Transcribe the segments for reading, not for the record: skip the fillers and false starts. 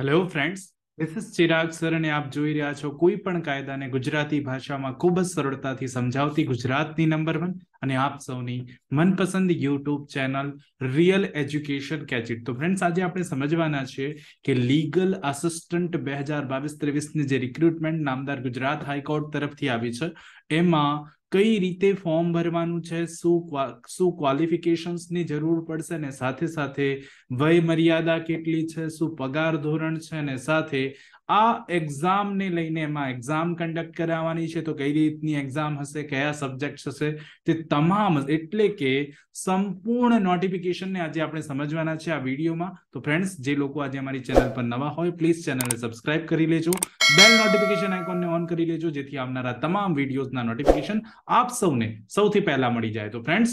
Hello friends, this is Chirag sir અને આપ જોઈ રહ્યા છો કોઈ પણ કાયદાને ગુજરાતી ભાષામાં ખૂબ જ સરળતાથી સમજાવતી ગુજરાતની નંબર 1 અને આપ સૌની મનપસંદ યુટ્યુબ ચેનલ રિયલ એજ્યુકેશન કેચિટ. તો ફ્રેન્ડ્સ, આજે આપણે સમજવાના છીએ કે લીગલ આસિસ્ટન્ટ 2022-23ની જે રિક્રુટમેન્ટ નામદાર ગુજરાત હાઈકોર્ટ તરફથી આવી છે એમાં કઈ રીતે ફોર્મ ભરવાનું છે, શું ક્વોલિફિકેશન્સની જરૂર પડશે ને સાથે સાથે વય મર્યાદા કેટલી છે, શું પગાર ધોરણ છે અને સાથે આ એક્ઝામને લઈને એમાં એક્ઝામ કન્ડક્ટ કરાવવાની છે તો કઈ રીતની એક્ઝામ હશે, કયા સબ્જેક્ટ હશે, તે તમામ એટલે કે સંપૂર્ણ નોટિફિકેશનને આજે આપણે સમજવાના છે આ વિડીયોમાં. તો ફ્રેન્ડ્સ, જે લોકો આજે અમારી ચેનલ પર નવા હોય પ્લીઝ ચેનલને સબસ્ક્રાઇબ કરી લેજો, બેલ નોટિફિકેશન આઇકોનને ઓન કરી લેજો જેથી આવનારા તમામ વિડીયોઝના નોટિફિકેશન આપ સૌને સૌથી પહેલા મળી જાય. તો ફ્રેન્ડ્સ,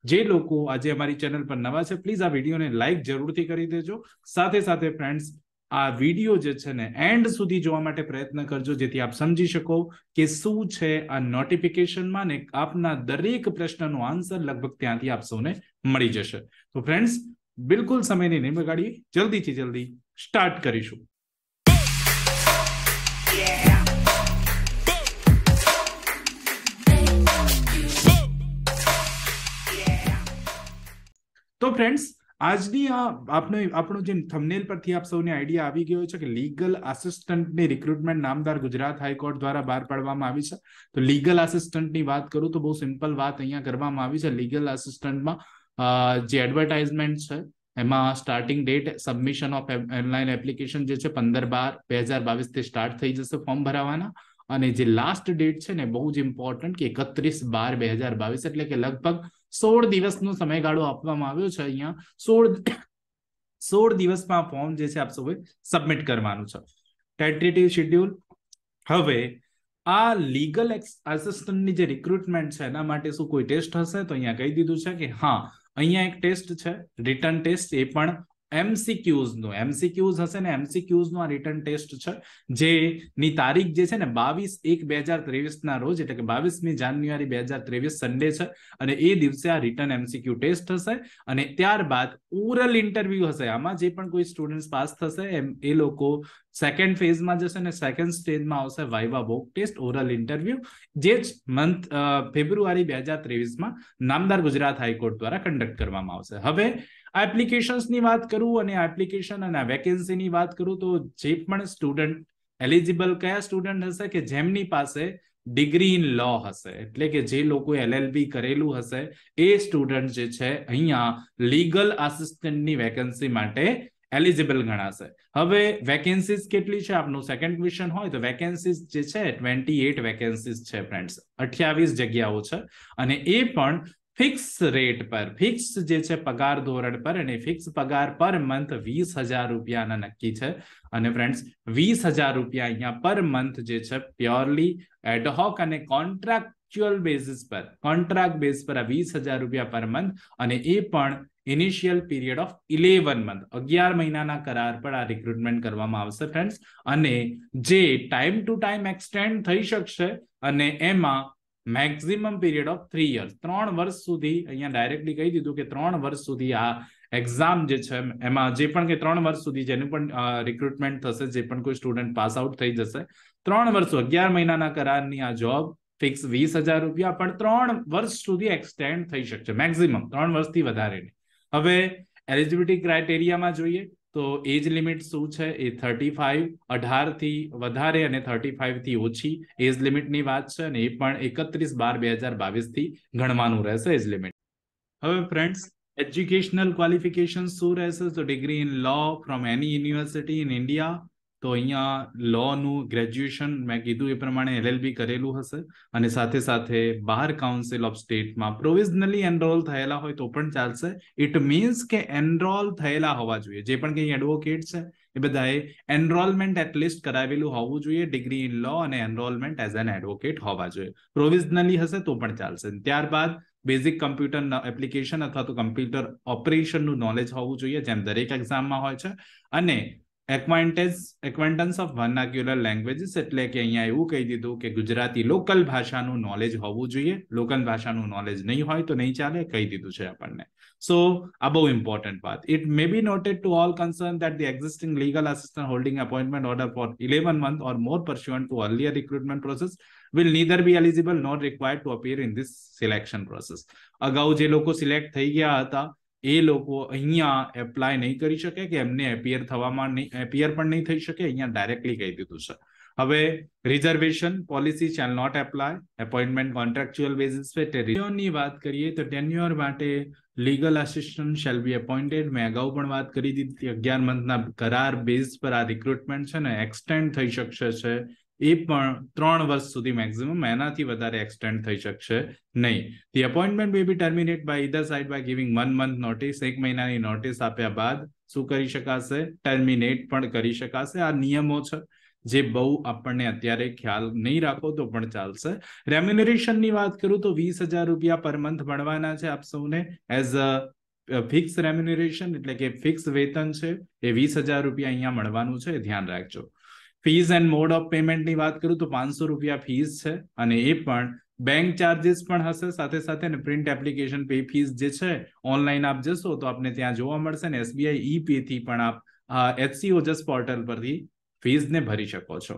જે લોકો આજે અમારી ચેનલ પર નવા છે પ્લીઝ આ વિડીયોને લાઈક જરૂરથી કરી દેજો. સાથે સાથે ફ્રેન્ડ્સ, આ વિડીયો જે છે ને એન્ડ સુધી જોવા માટે પ્રયત્ન કરજો જેથી આપ સમજી શકો કે શું છે આ નોટિફિકેશનમાં ને આપના દરેક પ્રશ્નનો આન્સર લગભગ ત્યાંથી આપ સૌને મળી જશે. તો ફ્રેન્ડ્સ, બિલકુલ સમયને નહીં બગાડીએ, જલ્દીથી જલ્દી સ્ટાર્ટ કરીશું. તો ફ્રેન્ડ્સ, આજની આપણો જે થંબનેલ પરથી આપ સૌને આઈડિયા આવી ગયો છે કે લીગલ આસિસ્ટન્ટની રિક્રુટમેન્ટ નામદાર ગુજરાત હાઈકોર્ટ દ્વારા બહાર પાડવામાં આવી છે. તો લીગલ આસિસ્ટન્ટની વાત કરું તો બહુ સિમ્પલ વાત અહીંયા કરવામાં આવી છે. લીગલ આસિસ્ટન્ટમાં જે એડવર્ટાઇઝમેન્ટ છે એમાં starting date submission of online application જે છે 15/12/2022 થી સ્ટાર્ટ થઈ જશે ફોર્મ ભરાવાના, અને જે લાસ્ટ ડેટ છે ને બહુ જ ઇમ્પોર્ટન્ટ કે 31/12/2022 એટલે કે લગભગ 16 દિવસનો સમયગાળો આપવામાં આવ્યો છે. અહીંયા 16 દિવસમાં ફોર્મ જે છે આપ સૌએ સબમિટ કરવાનું છે. Tentative schedule. હવે આ લીગલ આસિસ્ટન્ટની જે રિક્રુટમેન્ટ છે એના માટે શું કોઈ ટેસ્ટ હશે? તો અહીંયા કહી દીધું છે કે હા, અહીંયા એક ટેસ્ટ છે, રિટન ટેસ્ટ, એ પણ એમસીક્યુઝ હશે ને એમસીક્યુઝ નો આ રિટર્ન ટેસ્ટ છે જેની તારીખ જે છે ને 22/1/2023 ના રોજ એટલે કે 22મી જાન્યુઆરી 2023 સન્ડે છે અને એ દિવસે આ રિટર્ન એમસીક્યુ ટેસ્ટ હશે અને ત્યારબાદ ઓરલ ઇન્ટરવ્યુ હશે. આમાં જે પણ કોઈ સ્ટુડન્ટ પાસ થશે એ લોકો સેકન્ડ ફેઝમાં જશે ને સેકન્ડ સ્ટેજમાં આવશે viva voce test, oral interview, જે ફેબ્રુઆરી 2023માં નામદાર ગુજરાત હાઈકોર્ટ દ્વારા કન્ડક્ટ કરવામાં આવશે. હવે આ એપ્લિકેશન્સની વાત કરું અને આ એપ્લિકેશન અને વેકેન્સીની વાત કરું તો જે પણ સ્ટુડન્ટ એલિજિબલ કયા સ્ટુડન્ટ હશે કે જેમની પાસે ડિગ્રી ઇન લો હશે, એટલે કે જે લોકોએ LLB કરેલું હશે એ સ્ટુડન્ટ જે છે અહીંયા લીગલ આસિસ્ટન્ટની વેકેન્સી માટે એલિજિબલ ગણાશે. હવે વેકેન્સીઝ કેટલી છે આપનું સેકન્ડ ક્વેશ્ચન હોય તો વેકેન્સીઝ જે છે 28 વેકેન્સીઝ છે ફ્રેન્ડ્સ, 28 જગ્યાઓ છે અને એ પણ ફિક્સ રેટ પર, ફિક્સ જે છે પગાર ધોરણ પર, અને ફિક્સ પગાર પર મંથ 20,000 રૂપિયાના નક્કી છે. અને ફ્રેન્ડ્સ, 20,000 રૂપિયા અહીંયા પર મંથ જે છે પ્યોરલી એડહોક અને કોન્ટ્રાક્ચ્યુઅલ બેઝિસ પર, કોન્ટ્રાક્ટ બેઝ પર આ 20,000 રૂપિયા પર મંથ, અને એ પણ ઇનિશિયલ પીરિયડ ઓફ 11 મંથ, 11 મહિનાના કરાર પર આ રિક્રુટમેન્ટ કરવામાં આવશે ફ્રેન્ડ્સ. અને જે ટાઈમ ટુ ટાઈમ એક્સટેન્ડ થઈ શકશે અને એમાં મેક્સિમમ પીરિયડ ઓફ 3 years, 3 વર્ષ સુધી અહીંયા ડાયરેક્ટલી કહી દીધું કે 3 વર્ષ સુધી આ એક્ઝામ જે છે એમાં જે પણ કે 3 વર્ષ સુધી જેનું પણ રિક્રુટમેન્ટ થશે, જે પણ કોઈ સ્ટુડન્ટ પાસ આઉટ થઈ જશે, 3 વર્ષ 11 મહિનાના કરારની આ જોબ ફિક્સ 20,000 રૂપિયા પણ 3 વર્ષ સુધી એક્સટેન્ડ થઈ શકશે, મેક્સિમમ 3 વર્ષથી વધારે નહીં. હવે એલિજિબિલિટી ક્રાઇટેરિયામાં જોઈએ તો એજ લિમિટ શું છે એ 35, 18 થી વધારે અને 35 થી ઓછી એજ લિમિટની વાત છે અને એ પણ 31/12/2022 થી ગણવાનું રહેશે એજ લિમિટ. હવે ફ્રેન્ડ્સ, એજ્યુકેશનલ ક્વોલિફિકેશન શું રહેશે? તો degree in law from any university in India. તો અહીંયા લોનું ગ્રેજ્યુએશન મેં કીધું એ પ્રમાણે LLB કરેલું હશે અને સાથે સાથે બહાર કાઉન્સિલ ઓફ સ્ટેટમાં પ્રોવિઝનલી એનરોલ થયેલા હોય તો પણ ચાલશે. ઇટ મીન્સ કે એનરોલ થયેલા હોવા જોઈએ. જે પણ કંઈ એડવોકેટ છે એ બધાએ એનરોલમેન્ટ એટલીસ્ટ કરાવેલું હોવું જોઈએ, ડિગ્રી ઇન લો અને એનરોલમેન્ટ એઝ એન એડવોકેટ હોવા જોઈએ. પ્રોવિઝનલી હશે તો પણ ચાલશે. ત્યારબાદ બેઝિક કમ્પ્યુટર એપ્લિકેશન અથવા તો કમ્પ્યુટર ઓપરેશનનું નોલેજ હોવું જોઈએ જેમ દરેક એક્ઝામમાં હોય છે. અને એક્વાન્ટન્સ ઓફ વર્નાક્યુલર લેંગ્વેજીસ, એટલે કે અહીંયા એવું કહી દીધું કે ગુજરાતી લોકલ ભાષાનું નોલેજ હોવું જોઈએ. લોકલ ભાષાનું નોલેજ નહીં હોય તો નહીં ચાલે, કહી દીધું છે આપણને. So, a bit important part. It may be noted to all concerned that the existing legal assistant holding appointment order for 11 months or more pursuant to earlier recruitment process will neither be eligible nor required to appear in this selection process. અગાઉ જે લોકો select થઈ ગયા હતા એ લોકો અહીંયા apply નહીં કરી શકે કે એમને એપિયર પણ નહીં થઈ શકે, અહીંયા ડાયરેક્ટલી કહી દીધું છે. હવે reservation policy shall not apply appointment contractual basis पे ટેન્યુઅરની વાત કરીએ તો ટેન્યુઅર માટે legal assistant shall be appointed. મેં અગાઉ પણ વાત કરી દીધી 11 મંથના કરાર બેઝ પર આ રિક્રુટમેન્ટ છે ને એક્સટેન્ડ થઈ શકશે છે, એ પણ 3 વર્ષ સુધી મેક્સિમમ, એનાથી વધારે એક્સટેન્ડ થઈ શકશે નહીં. The appointment may be terminate by either side by giving 1 month notice. 1 મહિનાની નોટિસ આપ્યા બાદ શું કરી શકાશે? ટર્મિનેટ પણ કરી શકાશે. આ નિયમો છે જે બહુ આપણને અત્યારે ખ્યાલ નહીં રાખો તો પણ ચાલશે. રેમ્યુનરેશનની વાત કરું તો 20,000 રૂપિયા પર મંથ મળવાના છે આપ સૌને એઝ અ ફિક્સ રેમ્યુનરેશન, એટલે કે ફિક્સ વેતન છે એ 20,000 રૂપિયા અહીંયા મળવાનું છે, ધ્યાન રાખજો. ફીઝ એન્ડ મોડ ઓફ પેમેન્ટની વાત કરું તો 500 રૂપિયા ફીઝ છે અને એ પણ બેંક ચાર્જીસ પણ હશે સાથે સાથે ને પ્રિન્ટ એપ્લિકેશન પે ફીઝ જે છે ઓનલાઈન આપ જશો તો આપને ત્યાં જોવા મળશે ને SBI e-pay થી પણ આપ HC ઓજસ પોર્ટલ પરથી ફીઝને ભરી શકો છો.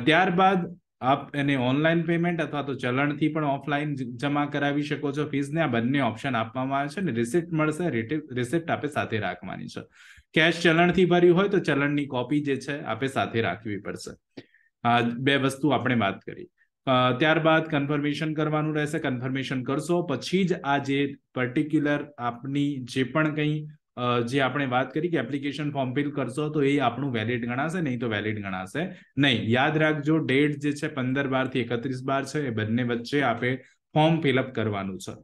ત્યારબાદ આપ એને ઓનલાઈન પેમેન્ટ અથવા તો ચલણથી પણ ઓફલાઈન જમા કરાવી શકો છો ફીઝને. આ બંને ઓપ્શન આપવામાં આવે છે ને રિસિપ્ટ મળશે, રિસિપ્ટ આપે સાથે રાખવાની છે. કેશ ચલણથી ભર્યું હોય તો ચલણની કોપી જે છે આપે સાથે રાખવી પડશે. બે વસ્તુ આપણે વાત કરી. ત્યારબાદ કન્ફર્મેશન કરવાનું રહેશે. કન્ફર્મેશન કરશો પછી જ આ જે પર્ટિક્યુલર આપની જે પણ કંઈ જે આપણે વાત કરી કે એપ્લિકેશન ફોર્મ ફિલ કરશો તો એ આપણું વેલિડ ગણાશે, નહીં તો વેલિડ ગણાશે નહીં. યાદ રાખજો ડેટ જે છે 15/12 થી 31/12 છે, એ બંને વચ્ચે આપે ફોર્મ ફિલઅપ કરવાનું છે.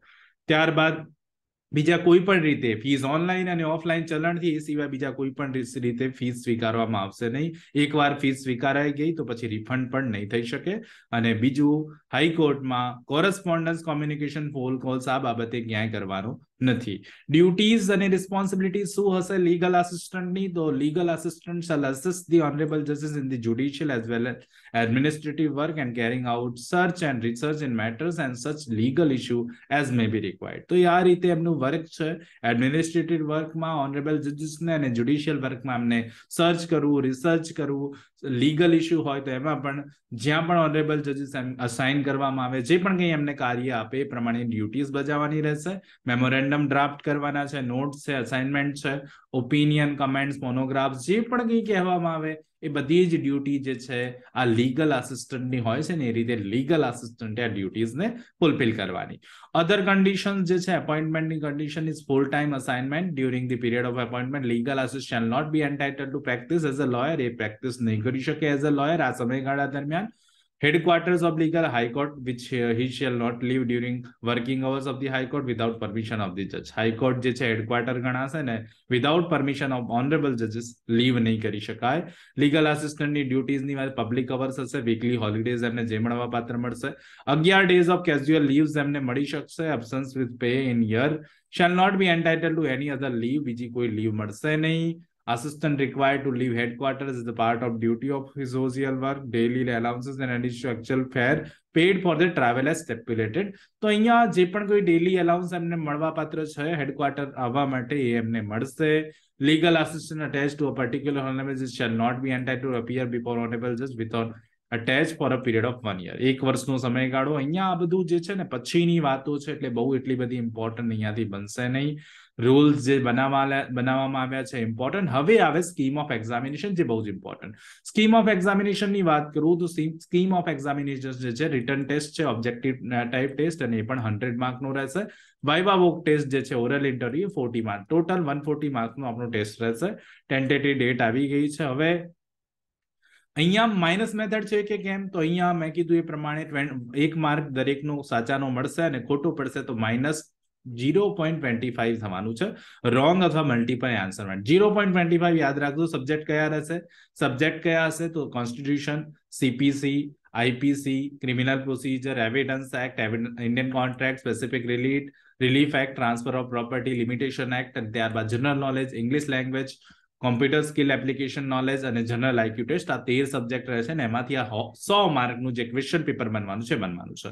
ત્યારબાદ બીજા કોઈ પણ રીતે ફીસ ઓનલાઈન અને ઓફલાઈન ચલણથી એ સિવાય બીજા કોઈ પણ રીતે ફીસ સ્વીકારવામાં આવશે નહીં. એકવાર ફીસ સ્વીકારાઈ ગઈ તો પછી રિફંડ પણ નહીં થઈ શકે. અને બીજું હાઈકોર્ટમાં કોરસ્પોન્ડન્સ કોમ્યુનિકેશન ફોન કોલ્સ આ બાબતે ક્યાંય કરવાનું નથી. ડ્યુટીઝ અને રિસ્પોન્સિબિલિટી શું હશે લીગલ આસિસ્ટન્ટની? તો legal assistant shall assist the honorable judges in the judicial as well as administrative work and carrying out search and research in matters and such legal issue as may be required. તો આ રીતે એમનું work છે. Administrative વર્કમાં honourable જજીસને અને judicial વર્કમાં એમને search કરવું, research કરવું, legal issue હોય તો એમાં પણ જ્યાં પણ ઓનરેબલ જજીસ અસાઇન કરવામાં આવે જે પણ કંઈ એમને કાર્ય આપે એ પ્રમાણે ડ્યુટીઝ બજાવવાની રહેશે. મેમોરેન્ડમ ડ્રાફ્ટ કરવાના છે, નોટ્સ છે, અસાઇનમેન્ટ છે, ઓપિનિયન, કમેન્ટ્સ, મોનોગ્રાફ્સ જે પણ કંઈ કહેવામાં આવે એ બધી જ ડ્યુટી જે છે આ લીગલ આસિસ્ટન્ટની હોય છે ને એ રીતે લીગલ આસિસ્ટન્ટે આ ડ્યુટીઝને ફુલફિલ કરવાની. અધર કન્ડિશન જે છે એપોઇન્ટમેન્ટની condition is full time assignment during the period of appointment. Legal assistant shall not be entitled to practise as a lawyer. એ પ્રેક્ટિસ નહીં કરી શકે એઝ અ લોયર આ સમયગાળા દરમિયાન. Headquarters of legal high court which he shall not leave during working hours of the high court without permission of the judge. high court જે છે headquarter ગણાશે ને without permission of honorable judges leave નહીં કરી શકાય. legal assistant ની duties ની વાત public hours હશે, weekly holidays એમને જે મળવા પાત્ર મળશે. 11 days of casual leaves એમને મળી શકશે. absence with pay in year shall not be entitled to any other leave. બીજી કોઈ leave મળશે નહીં. Assistant required to leave headquarters is the part of duty of his usual work. Daily allowances and additional actual fare paid for the travel as stipulated. તો અહીંયા જે પણ કોઈ daily allowance એમને મળવા પાત્ર છે હેડક્વાર્ટર આવવા માટે એ એમને મળશે. Legal assistant attached to a particular honorable judge shall not be entitled to appear before honorable judge without attached for a period of 1 year. 1 વર્ષનો સમયગાળો. અહીંયા આ બધું જે છે ને પછીની વાતો છે એટલે બહુ એટલી બધી ઇમ્પોર્ટન્ટ અહીંયાથી બનશે નહીં. રૂલ્સ જે બનાવવામાં આવ્યા છે ઇમ્પોર્ટન્ટ. હવે આવે સ્કીમ ઓફ એક્ઝામિનેશન જે બહુ જ ઇમ્પોર્ટન્ટ. સ્કીમ ઓફ એક્ઝામિનેશનની વાત કરું તો સ્કીમ ઓફ એક્ઝામિનેશન જે છે રિટર્ન ટેસ્ટ છે, ઓબ્જેક્ટિવ ટાઈપ ટેસ્ટ અને એ પણ 100 માર્કનો રહેશે. વાઇવા વોક ટેસ્ટ જે છે ઓરલ ઇન્ટરવ્યુ 40 માર્ક, ટોટલ 140 માર્કનો આપણો ટેસ્ટ રહેશે. ટેન્ટેટિવ ડેટ આવી ગઈ છે. હવે અહીંયા માઇનસ મેથડ છે કે કેમ? તો અહીંયા મેં કીધું એ પ્રમાણે 1 માર્ક દરેકનો સાચાનો મળશે અને ખોટો પડશે તો -0.25 થવાનું છે. રોંગ અથવા મલ્ટીપલ આન્સરમાં 0.25 યાદ રાખજો. સબ્જેક્ટ કયા રહેશે? સબ્જેક્ટ કયા હશે તો constitution, CPC, IPC, criminal procedure, evidence act, Indian contract, specific relief act, transfer of property limitation act અને ત્યારબાદ general knowledge, English language, computer skill, application knowledge અને જનરલ આઈક્યુ ટેસ્ટ, આ 13 સબ્જેક્ટ રહેશે ને એમાંથી આ 100 માર્કનું જે ક્વેશ્ચન પેપર બનવાનું છે.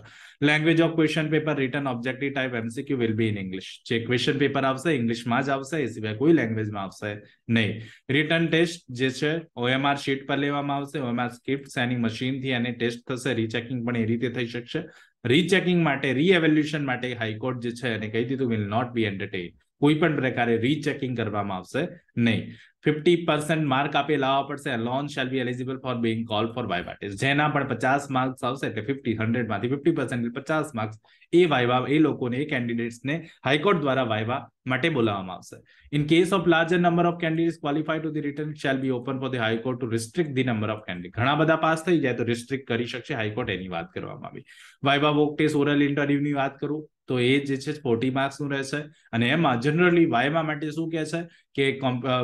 Language of question paper return objective type MCQ will be in English. જે ક્વેશ્ચન પેપર આવશે ઇંગ્લિશમાં જ આવશે, એ સિવાય કોઈ લેંગ્વેજમાં આવશે નહીં. રિટર્ન ટેસ્ટ જે છે OMR શીટ પર લેવામાં આવશે. OMR સ્ક્રિપ્ટ એની મશીનથી અને ટેસ્ટ થશે. રીચેકિંગ પણ એ રીતે થઈ શકશે. રીચેકિંગ માટે, રીએવેલ્યુએશન માટે હાઈકોર્ટ જે છે એને કહી દીધું વિલ નોટ બી એન્ટરટેઇન. કોઈ પણ પ્રકારે રીચેકિંગ કરવામાં આવશે નહીં. 50% માર્ક આપે લાવવા પડશે. Loan shall be eligible for being call for viva test. જેના પણ 50 માર્ક્સ આવશે એટલે 100 માંથી 50% 50 માર્ક્સ એ વાઇવા એ લોકોને, એ કેન્ડિડેટ્સને હાઈકોર્ટ દ્વારા વાઇવા માટે બોલાવવામાં આવશે. In case of larger number of candidates qualified to the return shall be open for the high court to restrict the number of candidate. ઘણા બધા પાસ થઈ જાય તો રિસ્ટ્રિક્ટ કરી શકશે હાઈકોર્ટ, એની વાત કરવામાં આવી. વાઇવા વોક ટેસ્ટ, ઓરલ ઇન્ટરવ્યુની વાત કરું તો એ જે છે 40 માર્ક્સનું રહેશે. અને એમાં જનરલી વાઇવા માટે શું કહે છે કે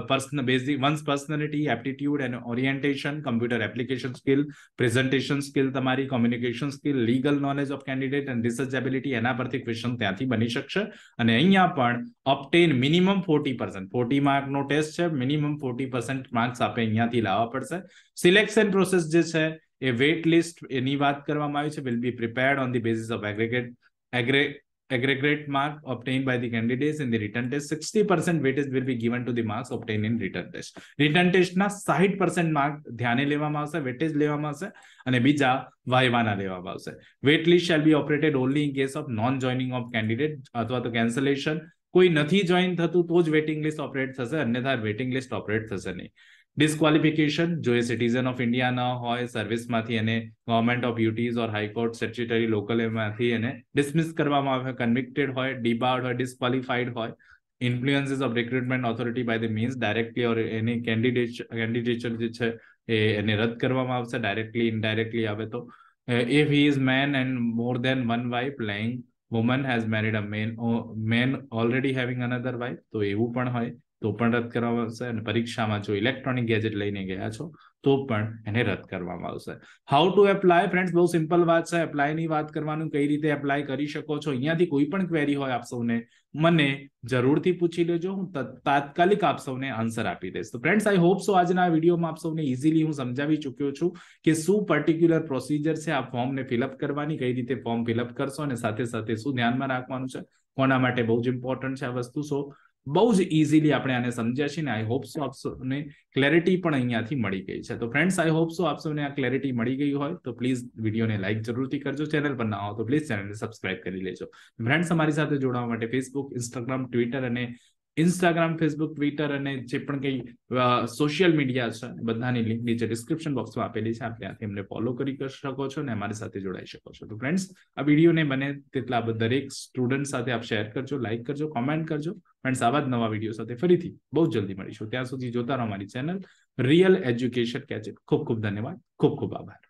personal basic ones personality, aptitude and orientation, computer application skill, presentation skill, તમારી communication skill, legal knowledge of candidate and research ability, એના પરથી ક્વેશ્ચન ત્યાંથી બની શકશે. અને અહીંયા પણ ઓબ્ટેન મિનિમમ 40%, 40 માર્કનો ટેસ્ટ છે, મિનિમમ 40% માર્ક્સ આપે અહીંયાથી લાવવા પડશે. સિલેક્શન પ્રોસેસ જે છે એ વેટ લિસ્ટ એની વાત કરવામાં આવી છે. Will be prepared on the basis of aggregate mark obtained by the candidates in the written test. 60% weightage will be given to the marks obtained in written test. written test ના 60% mark ધ્યાને લેવામાં આવશે, weightage લેવામાં આવશે, અને બીજા વાઇવાના લેવામાં આવશે. Wait list shall be operated only in case of non joining of candidate અથવા તો કેન્સલેશન. કોઈ નથી જોઈન થતું તો જ વેટિંગ લિસ્ટ ઓપરેટ થશે, અન્યથા વેટિંગ લિસ્ટ ઓપરેટ થશે નહીં. ડિસ્ક્વોલિફિકેશન, જો એ સિટીઝન ઓફ ઇન્ડિયા ન હોય, સર્વિસમાંથી એને government of UTs or high court statutory local એમાંથી એને ડિસમિસ કરવામાં આવે, કન્વિક્ટેડ હોય, ડિબાર્ડ હોય, ડિસ્ક્વોલિફાઈડ હોય, influences of recruitment authority by the means directly or any candidature જે છે એને રદ કરવામાં આવશે, ડાયરેક્ટલી ઇનડાયરેક્ટલી આવે તો. If he is man and more than one wife, playing woman has married a man already having another wife, તો એવું પણ હોય તો પણ રદ કરવામાં આવશે. અને પરીક્ષામાં જો ઇલેક્ટ્રોનિક ગેજેટ લઈને ગયા છો તો પણ એને રદ કરવામાં આવશે. હાઉ ટુ એપ્લાય ફ્રેન્ડ્સ, બહુ સિમ્પલ વાત છે. એપ્લાયની વાત કરવાનું, કઈ રીતે એપ્લાય કરી શકો છો. અહીંયાથી કોઈ પણ ક્વેરી હોય આપ સૌને મને જરૂરથી પૂછી લેજો, હું તાત્કાલિક આપ સૌને આન્સર આપી દઈશ. તો ફ્રેન્ડ્સ આઈ હોપ સો આજના વિડીયોમાં આપ સૌને ઇઝીલી હું સમજાવી ચૂક્યો છું કે શું પર્ટિક્યુલર પ્રોસિજર છે આ ફોર્મને ફિલઅપ કરવાની, કઈ રીતે ફોર્મ ફિલઅપ કરશો, અને સાથે સાથે શું ધ્યાનમાં રાખવાનું છે, કોના માટે બહુ જ ઇમ્પોર્ટન્ટ છે આ વસ્તુ. સો બહુ જ ઇઝીલી આપણે આને સમજ્યા છીએ ને આઈ હોપ સો આપ સૌને ક્લેરિટી પણ અહીંયાથી મળી ગઈ છે. તો ફ્રેન્ડ્સ આઈ હોપ સો આપ સૌને આ ક્લેરિટી મળી ગઈ હોય તો પ્લીઝ વિડીયોને લાઈક જરૂરથી કરજો. ચેનલ પર ના હો તો પ્લીઝ ચેનલને સબસ્ક્રાઇબ કરી લેજો. ફ્રેન્ડ્સ અમારી સાથે જોડાવા માટે ફેસબુક, ઇન્સ્ટાગ્રામ, ટ્વિટર અને ફેસબુક, ટ્વિટર અને જે પણ કંઈ સોશિયલ મીડિયા છે બધાની લિંક નીચે ડિસ્ક્રિપ્શન બોક્સમાં આપેલી છે. આપ ત્યાંથી અમને ફોલો કરી શકો છો અને અમારી સાથે જોડાઈ શકો છો. તો ફ્રેન્ડ્સ આ વિડીયોને બને તેટલા દરેક સ્ટુડન્ટ સાથે આપ શેર કરજો, લાઈક કરજો, કોમેન્ટ કરજો. ફ્રેન્ડ્સ આવા જ નવા વિડીયો સાથે ફરીથી બહુ જલ્દી મળીશું. ત્યાં સુધી જોતા રહો અમારી ચેનલ રિયલ એજ્યુકેશન ગેજેટ. ખૂબ ખૂબ ધન્યવાદ, ખૂબ ખૂબ આભાર.